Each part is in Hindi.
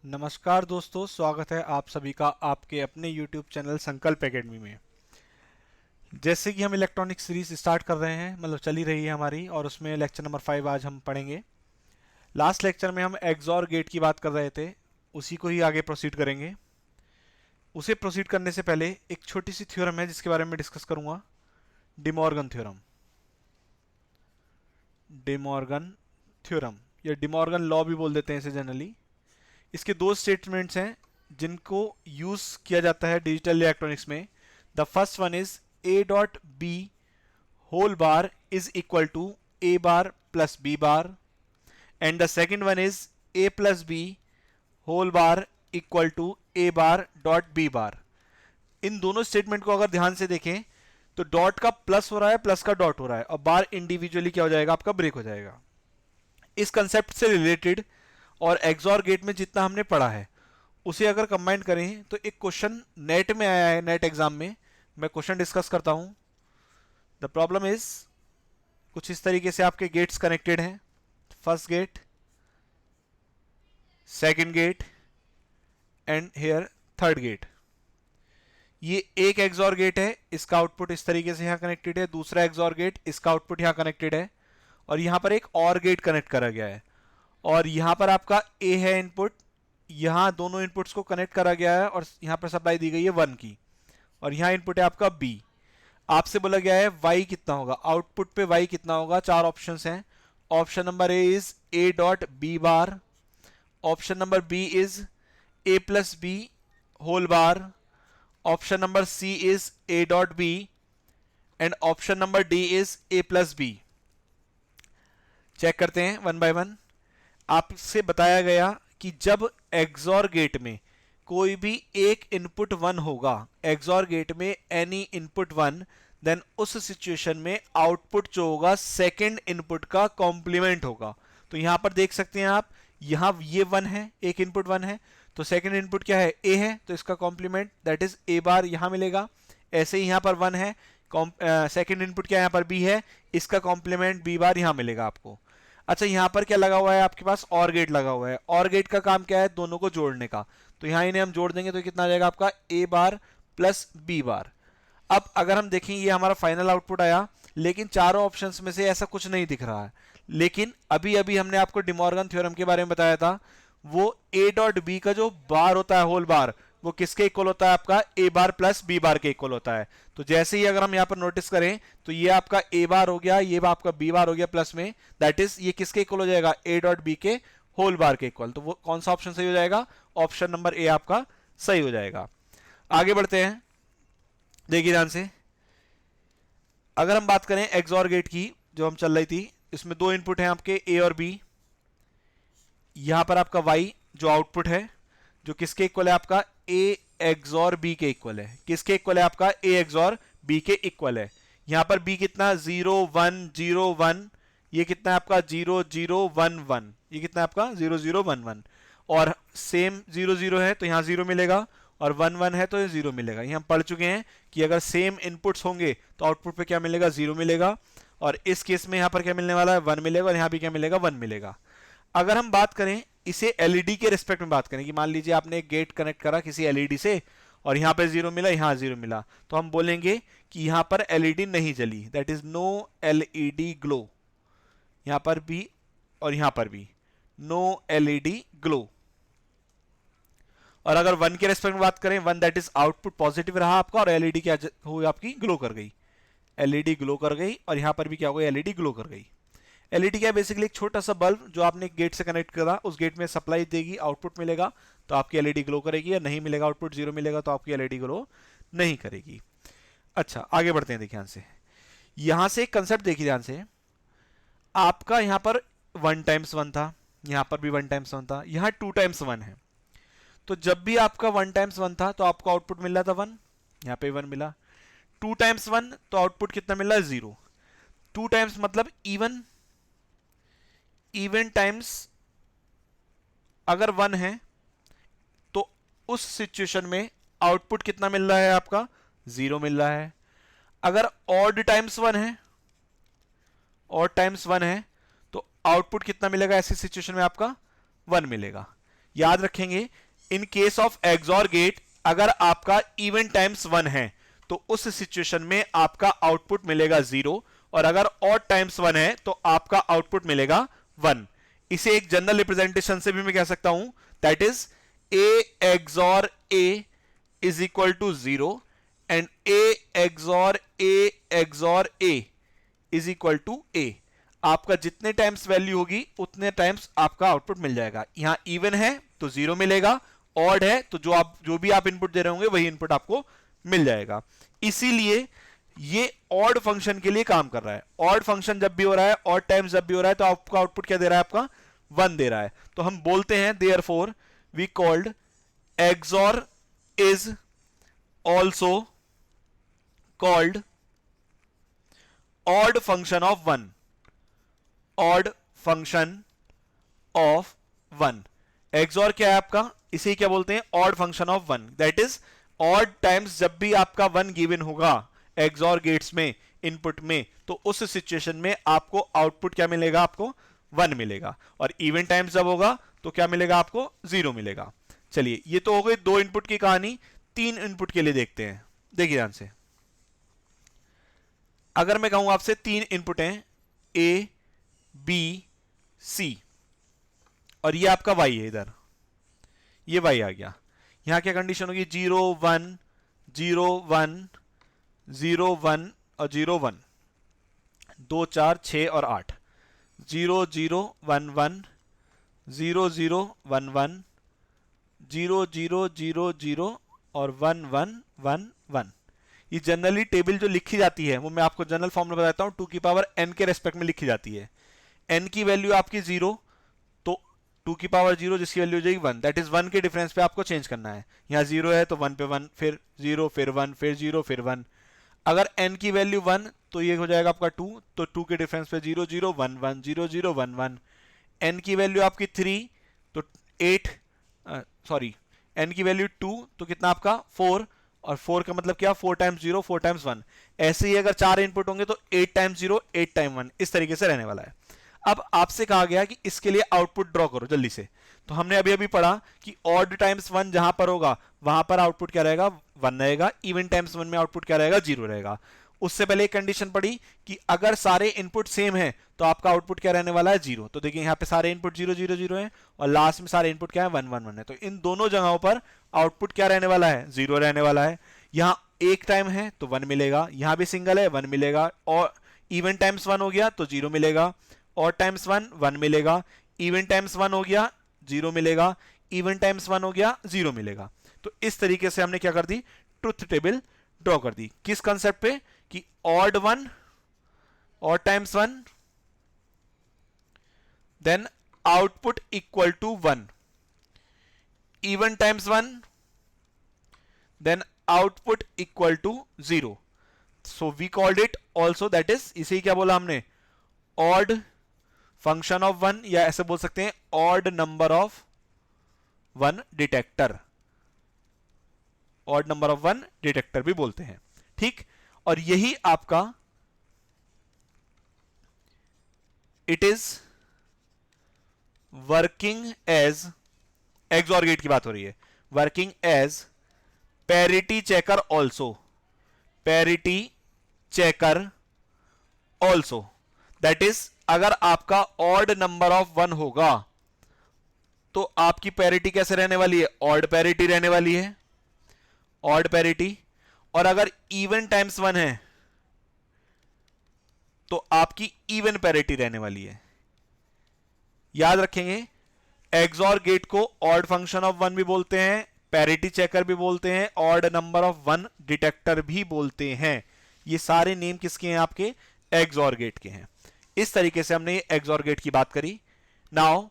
नमस्कार दोस्तों, स्वागत है आप सभी का आपके अपने YouTube चैनल संकल्प एकेडमी में। जैसे कि हम इलेक्ट्रॉनिक सीरीज स्टार्ट कर रहे हैं, मतलब चली रही है हमारी, और उसमें लेक्चर नंबर 5 आज हम पढ़ेंगे। लास्ट लेक्चर में हम एक्सॉर गेट की बात कर रहे थे, उसी को ही आगे प्रोसीड करेंगे। उसे प्रोसीड करने से पहले एक छोटी सी थ्योरम है जिसके बारे में डिस्कस करूंगा, डिमॉर्गन थ्योरम। डिमॉर्गन थ्योरम या डिमॉर्गन लॉ भी बोल देते हैं इसे जनरली। इसके दो स्टेटमेंट्स हैं जिनको यूज किया जाता है डिजिटल इलेक्ट्रॉनिक्स में। The first one is A dot B whole bar is equal to A bar plus B bar, and the second one is A plus B whole bar equal to A bar dot B bar. इन दोनों स्टेटमेंट को अगर ध्यान से देखें तो डॉट का प्लस हो रहा है, प्लस का डॉट हो रहा है, और बार इंडिविजुअली क्या हो जाएगा, आपका ब्रेक हो जाएगा। इस कंसेप्ट से रिलेटेड और एक्सॉर गेट में जितना हमने पढ़ा है उसे अगर कंबाइन करें तो एक क्वेश्चन नेट में आया है, नेट एग्जाम में। मैं क्वेश्चन डिस्कस करता हूं। द प्रॉब्लम इज कुछ इस तरीके से आपके गेट्स कनेक्टेड हैं। First gate, second gate and here third gate. ये एक एक्सॉर गेट है, इसका आउटपुट इस तरीके से यहां कनेक्टेड है। दूसरा एक्सॉर गेट, इसका आउटपुट यहां कनेक्टेड है, और यहां पर एक और गेट कनेक्ट करा गया है, और यहां पर आपका ए है इनपुट। यहां दोनों इनपुट्स को कनेक्ट करा गया है और यहां पर सप्लाई दी गई है 1 की, और यहां इनपुट है आपका बी। आपसे बोला गया है y कितना होगा, आउटपुट पे y कितना होगा। चार ऑप्शंस हैं। Option number A is A dot B bar, option number B is A plus B whole bar, option number C is A dot B, and option number D is A plus B. Check करते हैं वन बाय वन। आपसे बताया गया कि जब एक्सॉर गेट में कोई भी एक इनपुट 1 होगा, एक्सॉर गेट में एनी इनपुट 1, देन उस सिचुएशन में आउटपुट जो होगा सेकंड इनपुट का कॉम्प्लीमेंट होगा। तो यहां पर देख सकते हैं आप, यहां ये 1 है, एक इनपुट 1 है, तो सेकंड इनपुट क्या है, ए है, तो इसका कॉम्प्लीमेंट दैट इज ए बार यहां मिलेगा। ऐसे ही यहां पर 1 है, सेकंड इनपुट क्या यहां पर बी है, इसका कॉम्प्लीमेंट बी बार यहां मिलेगा आपको। अच्छा, यहां पर क्या लगा हुआ है आपके पास, और गेट लगा हुआ है। और गेट का काम क्या है, दोनों को जोड़ने का। तो यहां इन्हें हम जोड़ देंगे तो कितना आ जाएगा आपका, ए बार प्लस बी बार। अब अगर हम देखें, ये हमारा फाइनल आउटपुट आया, लेकिन चारों ऑप्शंस में से ऐसा कुछ नहीं दिख रहा है। लेकिन अभी अभी हमने आपको डिमॉर्गन थ्योरम के बारे में बताया था, वो ए डॉट बी का जो बार होता है, होल बार, वो किसके इक्वल होता है, आपका ए बार प्लस बी बार के इक्वल होता है। तो जैसे ही अगर हम यहां पर नोटिस करें तो ये आपका ए बार हो गया, ये आपका बी बार हो गया प्लस में, दैट इज ये किसके इक्वल हो जाएगा, ए डॉट बी के होल बार के इक्वल। तो वो कौन सा ऑप्शन सही हो जाएगा, ऑप्शन नंबर ए आपका सही हो जाएगा। आगे बढ़ते हैं, देखिए ध्यान से। अगर हम बात करें एक्सॉर गेट की जो हम चल रही थी, इसमें दो इनपुट हैं आपके, ए और बी। यहां पर आपका y जो आउटपुट है, जो किसके इक्वल है, आपका a एक्सॉर b के इक्वल है। किसके इक्वल है, आपका a एक्सॉर b के इक्वल है। यहां पर b कितना, 0 1 0 1, ये कितना है आपका 0 0 1 1, ये कितना है आपका 0 0 1 1, और सेम 0 0 है तो यहां 0 मिलेगा, और 1 1 है तो ये 0 मिलेगा। ये हम पढ़ चुके हैं कि अगर सेम इनपुट्स होंगे तो आउटपुट पे क्या मिलेगा, 0 मिलेगा, और इस केस में यहां पर क्या मिलने वाला है, 1 मिलेगा, और यहां भी क्या मिलेगा, 1 मिलेगा। अगर हम बात करें इसे एलईडी के रिस्पेक्ट में बात करें, कि मान लीजिए आपने एक गेट कनेक्ट करा किसी एलईडी से, और यहां पे 0 मिला, यहां 0 मिला, तो हम बोलेंगे कि यहां पर एलईडी नहीं जली, that is no LED glow. यहां पर भी और यहां पर भी नो एलईडी ग्लो। और अगर 1 के रेस्पेक्ट में बात करें, 1 दैट इज आउटपुट पॉजिटिव रहा आपका, और एलईडी क्या हुई आपकी, ग्लो कर गई। एलईडी ग्लो कर गई, और यहां पर भी क्या हो गई, एलईडी ग्लो कर गई। एलईडी क्या है, बेसिकली एक छोटा सा बल्ब जो आपने गेट से कनेक्ट करा, उस गेट में सप्लाई देगी, आउटपुट मिलेगा तो आपकी एलईडी ग्लो करेगी, या नहीं मिलेगा आउटपुट 0 मिलेगा तो आपकी एलईडी ग्लो नहीं करेगी। अच्छा, आगे बढ़ते हैं, देखिए ध्यान से। यहां से एक कंसेप्ट देखिए ध्यान से। आपका यहां पर 1 टाइम्स 1 था, यहां पर भी 1 टाइम्स 1 था, यहां 2 टाइम्स 1 है। तो जब भी आपका 1 टाइम्स 1 था तो आपको आउटपुट मिल रहा था 1, यहां पे 1 मिला। 2 टाइम्स 1 तो आउटपुट कितना मिल रहा है, 0। 2 टाइम्स मतलब इवन, इवन टाइम्स अगर 1 है तो उस सिचुएशन में आउटपुट कितना मिल रहा है, आपका 0 मिल रहा है। अगर ऑड टाइम्स 1 है, ऑड टाइम्स 1 है, तो आउटपुट कितना मिलेगा ऐसी सिचुएशन में, आपका 1 मिलेगा। याद रखेंगे, in case of XOR gate अगर आपका इवन टाइम्स 1 है तो उस सिचुएशन में आपका आउटपुट मिलेगा 0, और अगर ऑड टाइम्स 1 है तो आपका आउटपुट मिलेगा 1। इसे एक जनरल रिप्रेजेंटेशन से भी मैं कह सकता हूं, that is a XOR a is equal to 0 and a XOR a is equal to a। आपका जितने टाइम्स वैल्यू होगी उतने टाइम्स आपका आउटपुट मिल जाएगा। यहां इवन है तो 0 मिलेगा, ऑड है तो जो भी आप इनपुट दे रहे होंगे वही इनपुट आपको मिल जाएगा। इसीलिए ये ऑड फंक्शन के लिए काम कर रहा है। ऑड फंक्शन जब भी हो रहा है, ऑड टाइम्स जब भी हो रहा है, तो आपका आउटपुट क्या दे रहा है, आपका 1 दे रहा है। तो हम बोलते हैं therefore we called XOR is also called odd function of 1, odd function of 1। XOR क्या है आपका, इसे क्या बोलते हैं, odd function of 1। That is odd times जब भी आपका 1 गिवन होगा XOR गेट्स में, इनपुट में, तो उस सिचुएशन में आपको आउटपुट क्या मिलेगा, आपको 1 मिलेगा। और इवन टाइम्स जब होगा तो क्या मिलेगा, आपको 0 मिलेगा। चलिए, ये तो हो गई 2 इनपुट की कहानी। 3 इनपुट के लिए देखते हैं। देखिए ध्यान से, अगर मैं कहूं आपसे 3 इनपुट हैं A B C और ये आपका Y है, इधर ये Y आ गया। यहां क्या कंडीशन होगी, 0 1 0 1 0 1 और 0 1, 2 4 6 और 8, 0 0 1 1 0 0 1 1 0 0 0 0 और 1 1 1 1। ये जनरली टेबल जो लिखी जाती है वो मैं आपको जनरल फॉर्म में बताता हूं, 2 की पावर n के रेस्पेक्ट में लिखी जाती है। n की वैल्यू आपकी 0, तो 2 की पावर 0 जिसकी वैल्यू हो जाएगी 1, दैट इज 1 के डिफरेंस पे आपको चेंज करना है। यहाँ 0 है तो 1 पे 1, फिर 0, फिर 1, फिर 0, फिर 1। अगर n की वैल्यू 1 तो ये हो जाएगा आपका 2, तो 2 के डिफरेंस पे 0 0 1 1 0 0 1 1। n की वैल्यू आपकी 3 तो 8, सॉरी n की वैल्यू 2 तो कितना आपका 4, और 4 का मतलब क्या, 4 टाइम्स 0 4 टाइम्स 1। ऐसे ही अगर 4 इनपुट होंगे तो 8 टाइम्स 0 8 टाइम 1, इस तरीके से रहने वाला है। अब आपसे कहा गया कि इसके लिए आउटपुट ड्रॉ करो जल्दी से। तो हमने अभी अभी पढ़ा कि ऑड टाइम्स 1 जहां पर होगा वहां पर आउटपुट क्या रहेगा, 1 रहेगा। इवन टाइम्स 1 में आउटपुट क्या रहेगा, 0 रहेगा। उससे पहले एक कंडीशन पड़ी कि अगर सारे इनपुट सेम है तो आपका आउटपुट क्या रहने वाला है, 0। तो देखिए यहाँ पे सारे इनपुट 0 0 0 है और लास्ट में सारे इनपुट क्या है, 1 1 1 है। तो इन दोनों जगहों पर आउटपुट क्या रहने वाला है, 0 रहने वाला है। यहाँ एक टाइम है तो 1 मिलेगा, यहाँ भी सिंगल है 1 मिलेगा, और इवन टाइम्स 1 हो गया तो 0 मिलेगा, और टाइम्स 1 1 मिलेगा, इवन टाइम्स 1 हो गया 0 मिलेगा, इवन टाइम्स 1 हो गया 0 मिलेगा। तो इस तरीके से हमने क्या कर दी, ट्रुथ टेबल ड्रॉ कर दी। किस कंसेप्ट पे, कि odd 1 odd times 1 then output equal to 1, even times 1 then output equal to 0। So we called it also, that is, इसे क्या बोला हमने, ऑड फंक्शन ऑफ 1, या ऐसे बोल सकते हैं odd number of 1 detector, odd number of 1 detector भी बोलते हैं, ठीक। और यही आपका it is working as, XOR gate की बात हो रही है, working as parity checker also, parity checker also. That is, अगर आपका ऑड नंबर ऑफ 1 होगा तो आपकी पैरिटी कैसे रहने वाली है, ऑड पैरिटी रहने वाली है, ऑड पैरिटी। और अगर इवन टाइम्स 1 है तो आपकी इवन पैरिटी रहने वाली है। याद रखेंगे, एक्सऑर गेट को ऑड फंक्शन ऑफ 1 भी बोलते हैं, पैरिटी चेकर भी बोलते हैं, ऑड नंबर ऑफ 1 डिटेक्टर भी बोलते हैं। ये सारे नेम किसके हैं, आपके एक्सऑर गेट के हैं। इस तरीके से हमने एक्सऑर गेट की बात करी। Now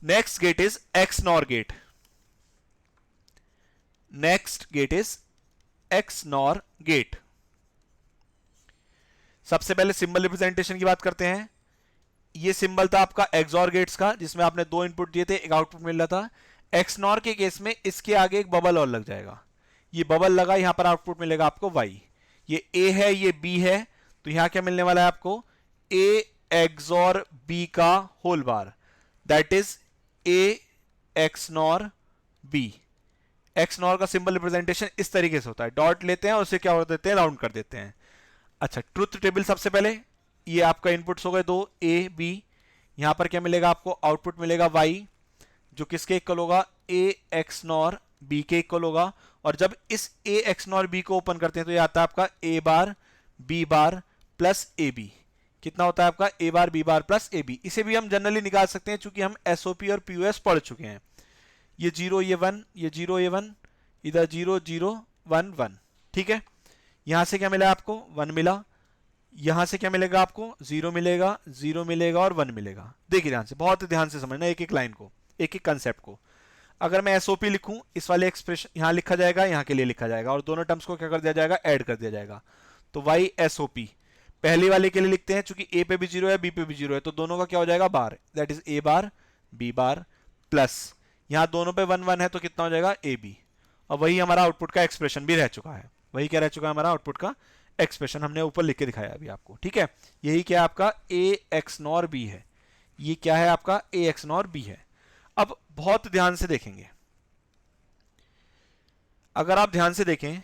next gate is XNOR gate. Next gate is XNOR gate. सबसे पहले सिंबल रिप्रेजेंटेशन की बात करते हैं। ये सिंबल था आपका एक्सऑर गेट्स का, जिसमें आपने 2 इनपुट दिए थे, एक आउटपुट मिल रहा था। एक्सनॉर के केस में इसके आगे एक बबल और लग जाएगा, ये बबल लगा, यहां पर आउटपुट मिलेगा आपको y। ये a है, ये b है, तो यहां क्या मिलने वाला है आपको, a XOR b का whole bar, that is a XNOR B. XNOR का सिंबल रिप्रेजेंटेशन इस तरीके से होता है, डॉट लेते हैं और उसे क्या कर देते हैं, राउंड कर देते हैं। अच्छा, ट्रुथ टेबल सबसे पहले, ये आपका इनपुट्स हो गए दो, ए बी। यहां पर क्या मिलेगा आपको, आउटपुट मिलेगा वाई, जो किसके इक्वल होगा, ए एक्स नॉर बी के इक्वल होगा। और जब इस ए एक्स नॉर बी को ओपन करते हैं तो ये आता है आपका A bar B bar plus A B. कितना होता है आपका, A bar B bar plus A B. इसे भी हम जनरली निकाल सकते हैं चूंकि हम एसओपी और पीओएस पढ़ चुके हैं। ये 0 ये 1, ये 0 ये 1, इधर 0 0 1 1। ठीक है, यहां से क्या मिला आपको, 1 मिला। यहां से क्या मिलेगा आपको, 0 मिलेगा, 0 मिलेगा और 1 मिलेगा। देखिए ध्यान से, बहुत ध्यान से समझना एक एक लाइन को, एक एक कंसेप्ट को। अगर मैं एसओपी लिखूं, इस वाले एक्सप्रेशन यहां लिखा जाएगा, यहां के लिए लिखा जाएगा, और दोनों टर्म्स को क्या कर दिया जाएगा, ऐड कर दिया जाएगा। तो वाई एसओपी पहले वाले के लिए लिखते हैं, चूंकि ए पे भी 0 है बी पे भी 0 है, तो दोनों का क्या हो जाएगा, bar, that is A bar B bar plus, यहां दोनों पे 1 1 है तो कितना हो जाएगा, ए बी। और वही हमारा आउटपुट का एक्सप्रेशन भी रह चुका है। वही क्या रह चुका है हमारा आउटपुट का एक्सप्रेशन, हमने ऊपर लिख के दिखाया अभी आपको। ठीक है, यही क्या आपका ए एक्स नॉर बी है, ये क्या है आपका ए एक्स नॉर बी है। अब बहुत ध्यान से देखेंगे, अगर आप ध्यान से देखें,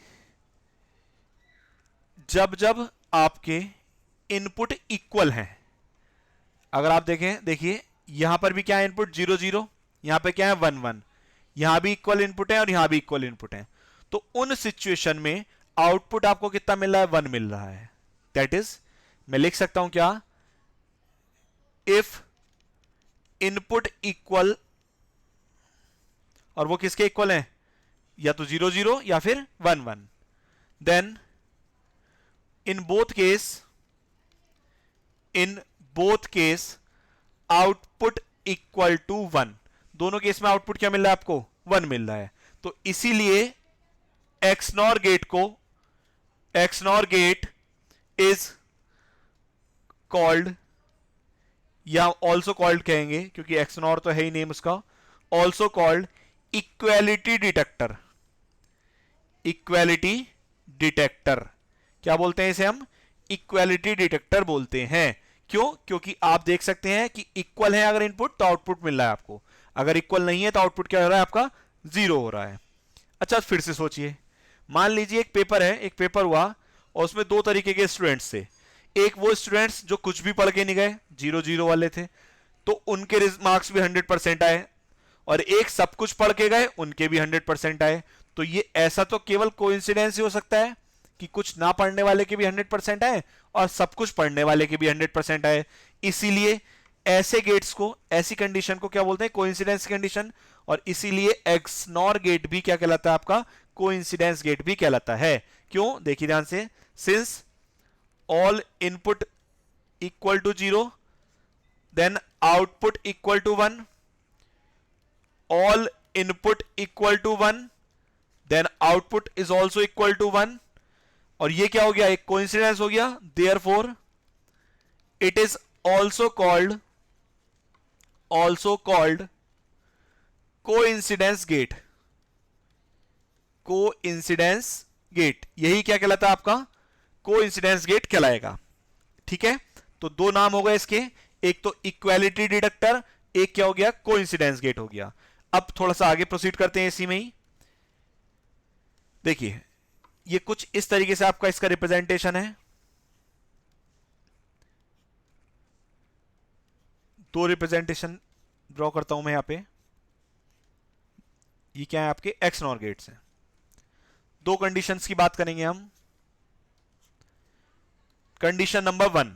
जब जब आपके इनपुट इक्वल हैं, अगर आप देखें, देखिए यहां पर भी क्या है इनपुट 0 0, यहां पे क्या है 1 1, यहां भी इक्वल इनपुट है और यहां भी इक्वल इनपुट है, तो उन सिचुएशन में आउटपुट आपको कितना मिल रहा है, 1 मिल रहा है। दैट इज, मैं लिख सकता हूं क्या, इफ इनपुट इक्वल, और वो किसके इक्वल है, या तो 0 0 या फिर 1 1, then in both case output equal to 1। दोनों केस में आउटपुट क्या मिल रहा है आपको, 1 मिल रहा है। तो इसीलिए एक्सनॉर गेट इज कॉल्ड, या ऑल्सो कॉल्ड कहेंगे क्योंकि एक्सनॉर तो है ही नेम उसका, also called equality detector. Equality detector क्या बोलते हैं इसे हम, इक्वेलिटी डिटेक्टर बोलते हैं। क्यों, क्योंकि आप देख सकते हैं कि इक्वल है अगर इनपुट तो आउटपुट मिल रहा है आपको, अगर इक्वल नहीं है तो आउटपुट क्या हो रहा है आपका, 0 हो रहा है। अच्छा, फिर से सोचिए, मान लीजिए एक पेपर है, एक पेपर हुआ और उसमें दो तरीके के स्टूडेंट्स थे। एक वो स्टूडेंट्स जो कुछ भी पढ़ के नहीं गए, 0 0 वाले थे, तो उनके मार्क्स भी 100% आए, और एक सब कुछ पढ़ के गए, उनके भी 100% आए। तो ये ऐसा तो केवल कोइंसिडेंस ही हो सकता है कि कुछ ना पढ़ने वाले के भी 100% आए और सब कुछ पढ़ने वाले के भी 100% आए। इसीलिए ऐसे गेट्स को, ऐसी कंडीशन को क्या बोलते हैं, कोइंसिडेंस कंडीशन। और इसीलिए एक्सनॉर गेट भी क्या कहलाता है आपका, कोइंसिडेंस गेट भी कहलाता है। क्यों, देखिए ध्यान से, since all input equal to 0 then output equal to 1, all input equal to 1 then output is also equal to 1, और ये क्या हो गया, एक कोइंसिडेंस हो गया। therefore it is also called coincidence gate. Coincidence gate यही क्या कहलाता है आपका, कोइंसिडेंस गेट कहलाएगा। ठीक है, तो दो नाम हो गए इसके, एक तो इक्वालिटी डिटेक्टर, एक क्या हो गया, कोइंसिडेंस गेट हो गया। अब थोड़ा सा आगे प्रोसीड करते हैं इसी में ही। देखिए ये कुछ इस तरीके से आपका इसका रिप्रेजेंटेशन है। दो रिप्रेजेंटेशन ड्रॉ करता हूं मैं यहां पे। ये क्या है, आपके एक्स नॉर गेट्स हैं। दो कंडीशंस की बात करेंगे हम। कंडीशन नंबर 1,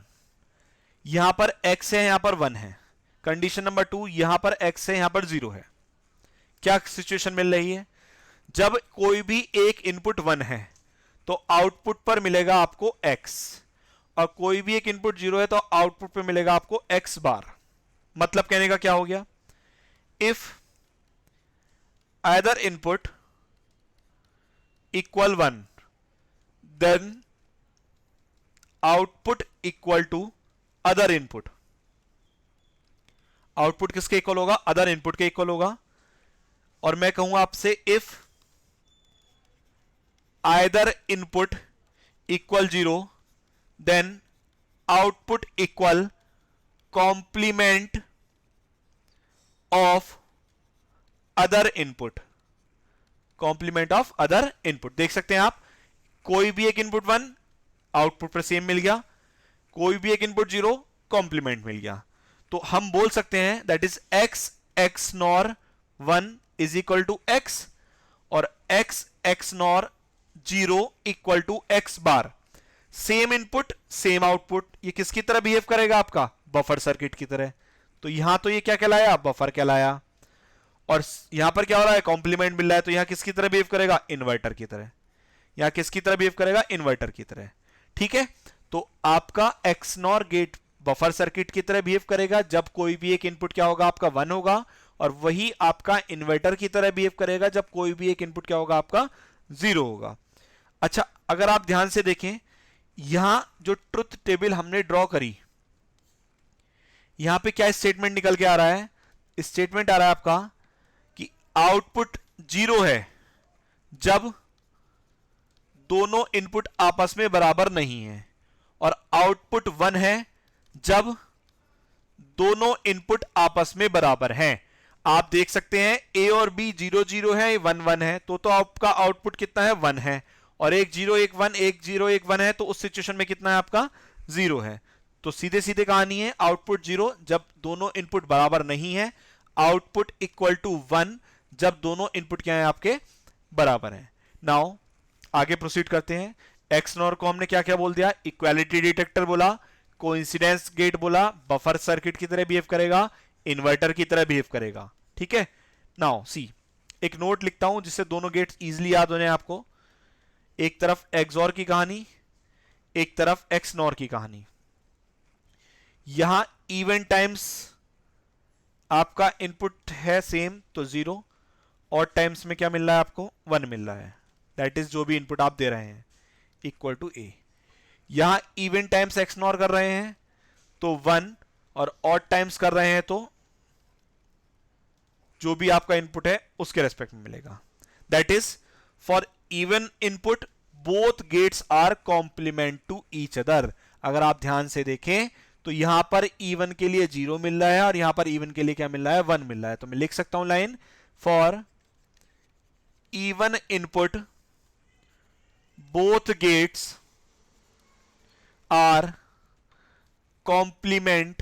यहां पर x है, यहां पर 1 है। कंडीशन नंबर 2, यहां पर x है, यहां पर 0 है। क्या सिचुएशन मिल रही है, जब कोई भी एक इनपुट 1 है तो आउटपुट पर मिलेगा आपको x, और कोई भी एक इनपुट 0 है तो आउटपुट पर मिलेगा आपको x बार। मतलब कहने का क्या हो गया, if either input equal 1 then output equal to other input। Output किसके इक्वल होगा, अदर इनपुट के इक्वल होगा। और मैं कहूंगा आपसे if either input equal 0 then output equal complement of other input, complement of other input. देख सकते हैं आप, कोई भी एक इनपुट 1 आउटपुट पर सेम मिल गया, कोई भी एक इनपुट 0 कॉम्प्लीमेंट मिल गया। तो हम बोल सकते हैं that is x x NOR 1 is equal to x और x x NOR 0 equal to x bar. Same input same output, ये किसकी तरह बिहेव करेगा? आपका बफर सर्किट की तरह। तो यहां तो ये क्या कहलाया? बफर कहलाया। और यहां पर क्या हो रहा है? कॉम्प्लीमेंट मिल रहा है, तो यहां किसकी तरह बिहेव करेगा? इन्वर्टर की तरह। यहां किसकी तरह बिहेव करेगा? इन्वर्टर की तरह। ठीक है, तो आपका एक्सनॉर गेट बफर सर्किट की तरह बिहेव करेगा जब कोई भी एक इनपुट क्या होगा? आपका 1 होगा, और वही आपका इन्वर्टर की तरह बिहेव करेगा जब कोई भी एक इनपुट क्या होगा? आपका 0 होगा। अच्छा, अगर आप ध्यान से देखें, यहां जो ट्रुथ टेबल हमने ड्रॉ करी, यहां पे क्या स्टेटमेंट निकल के आ रहा है? स्टेटमेंट आ रहा है आपका कि आउटपुट 0 है जब दोनों इनपुट आपस में बराबर नहीं है, और आउटपुट 1 है जब दोनों इनपुट आपस में बराबर हैं। आप देख सकते हैं ए और बी 0 0 है, 1 1 है, तो आपका आउटपुट कितना है? 1 है। और एक 0 1 1, एक 0 1 1 है, तो उस सिचुएशन में कितना है आपका? 0 है। तो सीधे सीधे कहानी है, आउटपुट 0 जब दोनों इनपुट बराबर नहीं है, आउटपुट इक्वल टू 1 जब दोनों इनपुट क्या है? आपके बराबर है। नाउ आगे प्रोसीड करते हैं। एक्स नॉर को हमने क्या क्या बोल दिया? इक्वालिटी डिटेक्टर बोला, कोइंसिडेंस गेट बोला, बफर सर्किट की तरह बिहेव करेगा, इन्वर्टर की तरह बिहेव करेगा। ठीक है, नाउ सी, एक नोट लिखता हूं जिससे दोनों गेट्स इजीली याद हो जाए आपको। एक तरफ एक्सऑर की कहानी, एक तरफ एक्स नॉर की कहानी। यहां इवन टाइम्स आपका इनपुट है सेम, तो 0, और टाइम्स में क्या मिल रहा है आपको? 1 मिल रहा है। दैट इज जो भी इनपुट आप दे रहे हैं इक्वल टू ए। यहां इवन टाइम्स एक्स नॉर कर रहे हैं तो 1, और ऑड टाइम्स कर रहे हैं तो जो भी आपका इनपुट है उसके रेस्पेक्ट में मिलेगा। That is for even input both gates are complement to each other. अगर आप ध्यान से देखें तो यहां पर इवन के लिए 0 मिल रहा है, और यहां पर इवन के लिए क्या मिल रहा है? 1 मिल रहा है। तो मैं लिख सकता हूं line, for even input both gates are complement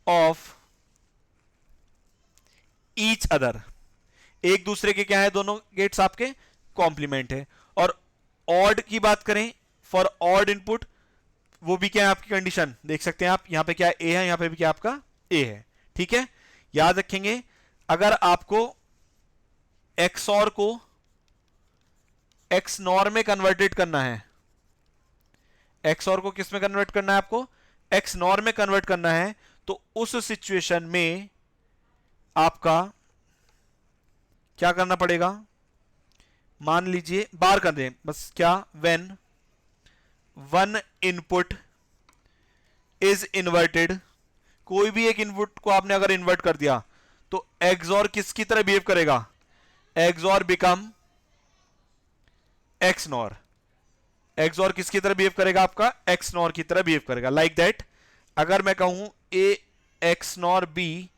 of each other। एक दूसरे के क्या है? दोनों गेट्स आपके कॉम्प्लीमेंट है। और ऑड की बात करें, फॉर ऑड इनपुट, वो भी क्या है आपकी कंडीशन? देख सकते हैं आप, यहां पे क्या ए है, यहां पे भी क्या आपका ए है। ठीक है, याद रखेंगे, अगर आपको एक्सऑर को एक्स नॉर में कन्वर्टेड करना है, एक्सऑर को किस में कन्वर्ट करना है? आपको एक्स नॉर में कन्वर्ट करना है, तो उस सिचुएशन में आपका क्या करना पड़ेगा? मान लीजिए बार कर दें बस, क्या? When one input is inverted, कोई भी एक इनपुट को आपने अगर इन्वर्ट कर दिया तो एक्सऑर किसकी तरह बिहेव करेगा? XOR become x nor. XOR किसकी तरह बिहेव करेगा? आपका एक्स नॉर की तरह बिहेव करेगा। लाइक दैट, अगर मैं कहूं A XNOR B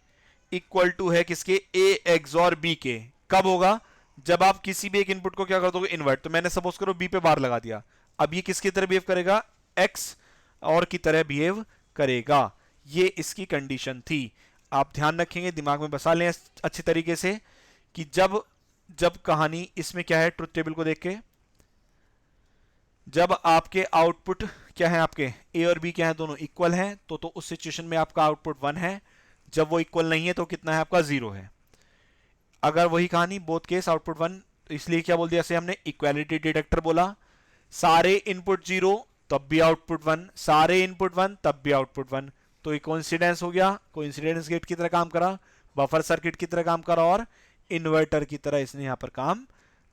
equal to है किसके? ए एक्सऑर बी के। कब होगा? जब आप किसी भी एक इनपुट को क्या कर दोगे? इन्वर्ट। तो मैंने सपोज करो बी पे बार लगा दिया, अब ये किसकी तरह बिहेव करेगा? एक्स और की तरह बिहेव करेगा। ये इसकी कंडीशन थी। आप ध्यान रखेंगे, दिमाग में बसा लें अच्छी तरीके से कि जब जब कहानी इसमें क्या है, ट्रुथ टेबल को देख के, जब आपके आउटपुट क्या है? आपके ए और बी क्या है? दोनों इक्वल हैं, तो उस सिचुएशन में आपका आउटपुट 1 है। जब वो इक्वल नहीं है तो कितना है आपका? 0 है। अगर वही कहानी बोथ केस आउटपुट 1, तो इसलिए क्या बोल दिया? ऐसे हमने इक्वालिटी डिटेक्टर बोला। सारे इनपुट 0 तब भी आउटपुट 1, सारे इनपुट 1 तब भी आउटपुट 1। तो ये कोइंसिडेंस हो गया, कोइंसिडेंस गेट की तरह काम करा, बफर सर्किट की तरह काम करा, और इन्वर्टर की तरह इसने यहां पर काम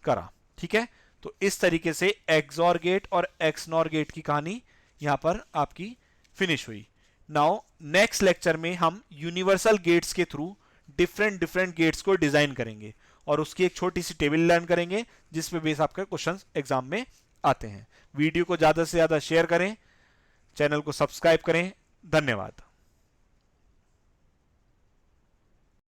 करा। ठीक है, तो इस तरीके से एक्सऑर गेट और एक्सनॉर गेट की कहानी यहां पर आपकी फिनिश हुई। नाउ नेक्स्ट लेक्चर में हम यूनिवर्सल गेट्स के थ्रू डिफरेंट गेट्स को डिजाइन करेंगे, और उसकी एक छोटी सी टेबल लर्न करेंगे जिस पे बेस आपके क्वेश्चंस एग्जाम में आते हैं। वीडियो को ज्यादा से ज्यादा शेयर करें, चैनल को सब्सक्राइब करें। धन्यवाद।